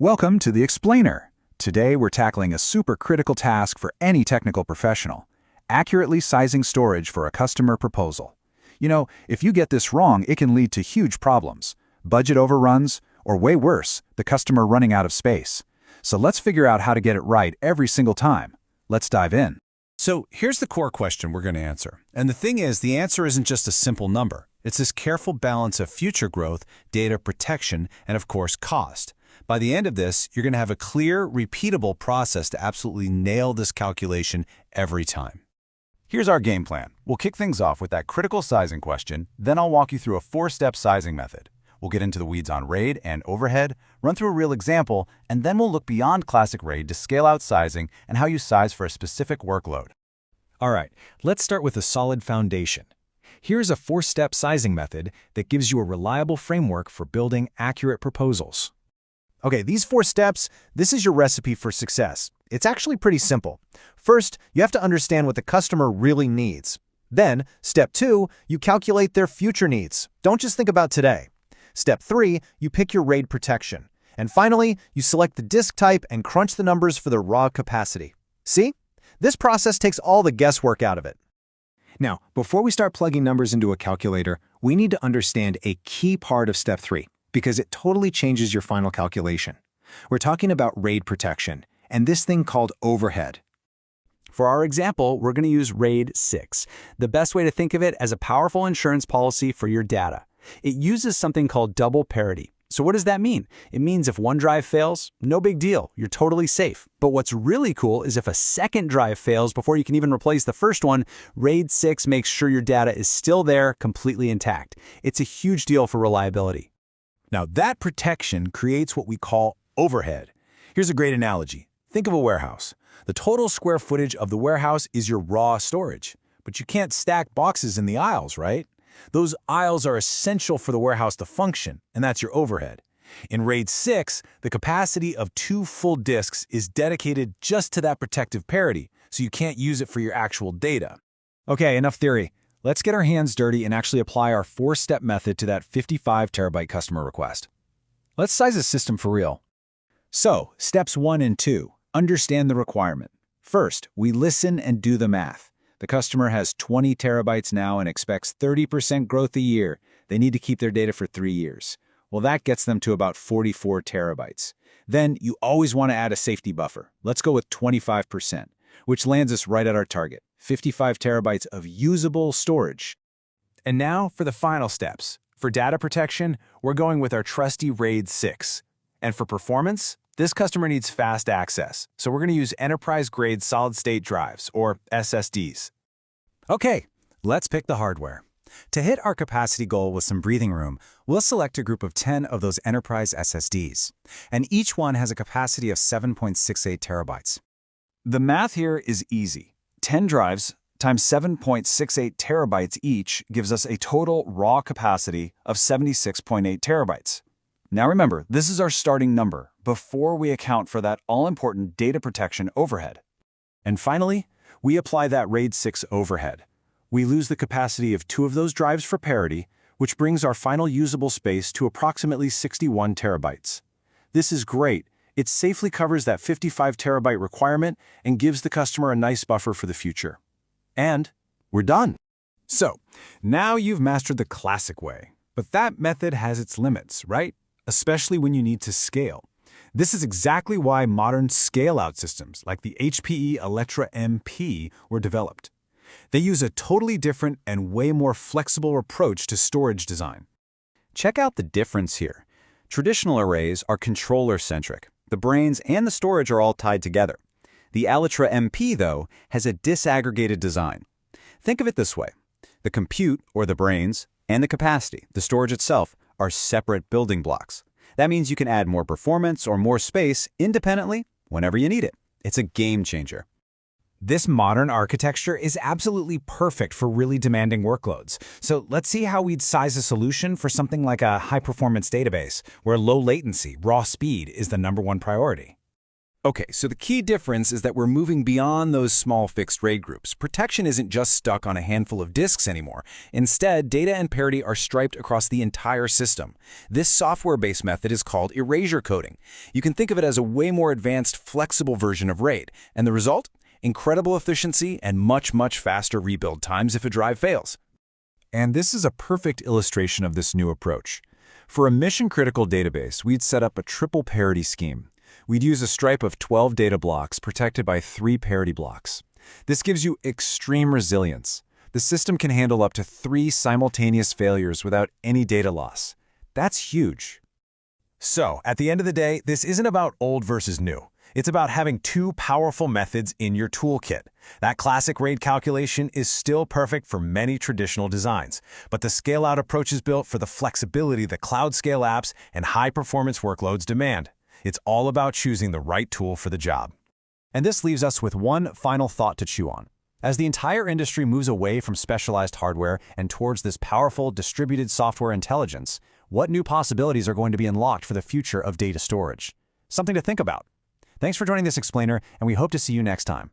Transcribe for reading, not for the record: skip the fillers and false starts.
Welcome to The Explainer. Today we're tackling a super critical task for any technical professional, accurately sizing storage for a customer proposal. If you get this wrong, it can lead to huge problems, budget overruns, or way worse, the customer running out of space. So let's figure out how to get it right every single time. Let's dive in. So here's the core question we're going to answer. And the thing is, the answer isn't just a simple number. It's this careful balance of future growth, data protection, and of course, cost. By the end of this, you're going to have a clear, repeatable process to absolutely nail this calculation every time. Here's our game plan. We'll kick things off with that critical sizing question, then I'll walk you through a 4-step sizing method. We'll get into the weeds on RAID and overhead, run through a real example, and then we'll look beyond classic RAID to scale out sizing and how you size for a specific workload. All right, let's start with a solid foundation. Here's a 4-step sizing method that gives you a reliable framework for building accurate proposals. Okay, these 4 steps, this is your recipe for success. It's actually pretty simple. First, you have to understand what the customer really needs. Then, step 2, you calculate their future needs. Don't just think about today. Step 3, you pick your RAID protection. And finally, you select the disk type and crunch the numbers for the raw capacity. See? This process takes all the guesswork out of it. Now, before we start plugging numbers into a calculator, we need to understand a key part of step 3, because it totally changes your final calculation. We're talking about RAID protection, and this thing called overhead. For our example, we're going to use RAID 6, the best way to think of it as a powerful insurance policy for your data. It uses something called double parity. So what does that mean? It means if one drive fails, no big deal, you're totally safe. But what's really cool is if a second drive fails before you can even replace the first one, RAID 6 makes sure your data is still there, completely intact. It's a huge deal for reliability. Now, that protection creates what we call overhead. Here's a great analogy. Think of a warehouse. The total square footage of the warehouse is your raw storage. But you can't stack boxes in the aisles, right? Those aisles are essential for the warehouse to function, and that's your overhead. In RAID 6, the capacity of 2 full disks is dedicated just to that protective parity, so you can't use it for your actual data. Okay, enough theory. Let's get our hands dirty and actually apply our 4-step method to that 55 terabyte customer request. Let's size a system for real. So, steps 1 and 2, understand the requirement. First, we listen and do the math. The customer has 20 terabytes now and expects 30% growth a year. They need to keep their data for 3 years. Well, that gets them to about 44 terabytes. Then you always want to add a safety buffer. Let's go with 25%, which lands us right at our target, 55 terabytes of usable storage. And now for the final steps. For data protection, we're going with our trusty RAID 6. And for performance, this customer needs fast access, so we're going to use enterprise-grade solid-state drives, or SSDs. Okay, let's pick the hardware. To hit our capacity goal with some breathing room, we'll select a group of 10 of those enterprise SSDs, and each one has a capacity of 7.68 terabytes. The math here is easy. 10 drives times 7.68 terabytes each gives us a total raw capacity of 76.8 terabytes. Now remember, this is our starting number before we account for that all-important data protection overhead. And finally, we apply that RAID 6 overhead. We lose the capacity of 2 of those drives for parity, which brings our final usable space to approximately 61 terabytes. This is great. It safely covers that 55 terabyte requirement and gives the customer a nice buffer for the future. And we're done. So, now you've mastered the classic way. But that method has its limits, right? Especially when you need to scale. This is exactly why modern scale-out systems like the HPE Alletra MP were developed. They use a totally different and way more flexible approach to storage design. Check out the difference here. Traditional arrays are controller-centric. The brains and the storage are all tied together. The Alletra MP, though, has a disaggregated design. Think of it this way. The compute, or the brains, and the capacity, the storage itself, are separate building blocks. That means you can add more performance or more space independently whenever you need it. It's a game changer. This modern architecture is absolutely perfect for really demanding workloads. So let's see how we'd size a solution for something like a high-performance database, where low latency, raw speed is the #1 priority. Okay, so the key difference is that we're moving beyond those small fixed RAID groups. Protection isn't just stuck on a handful of disks anymore. Instead, data and parity are striped across the entire system. This software-based method is called erasure coding. You can think of it as a way more advanced, flexible version of RAID. And the result? Incredible efficiency and much, much faster rebuild times if a drive fails. And this is a perfect illustration of this new approach. For a mission-critical database, we'd set up a triple parity scheme. We'd use a stripe of 12 data blocks protected by 3 parity blocks. This gives you extreme resilience. The system can handle up to 3 simultaneous failures without any data loss. That's huge. So, at the end of the day, this isn't about old versus new. It's about having 2 powerful methods in your toolkit. That classic RAID calculation is still perfect for many traditional designs, but the scale-out approach is built for the flexibility that cloud-scale apps and high-performance workloads demand. It's all about choosing the right tool for the job. And this leaves us with one final thought to chew on. As the entire industry moves away from specialized hardware and towards this powerful distributed software intelligence, what new possibilities are going to be unlocked for the future of data storage? Something to think about. Thanks for joining this explainer, and we hope to see you next time.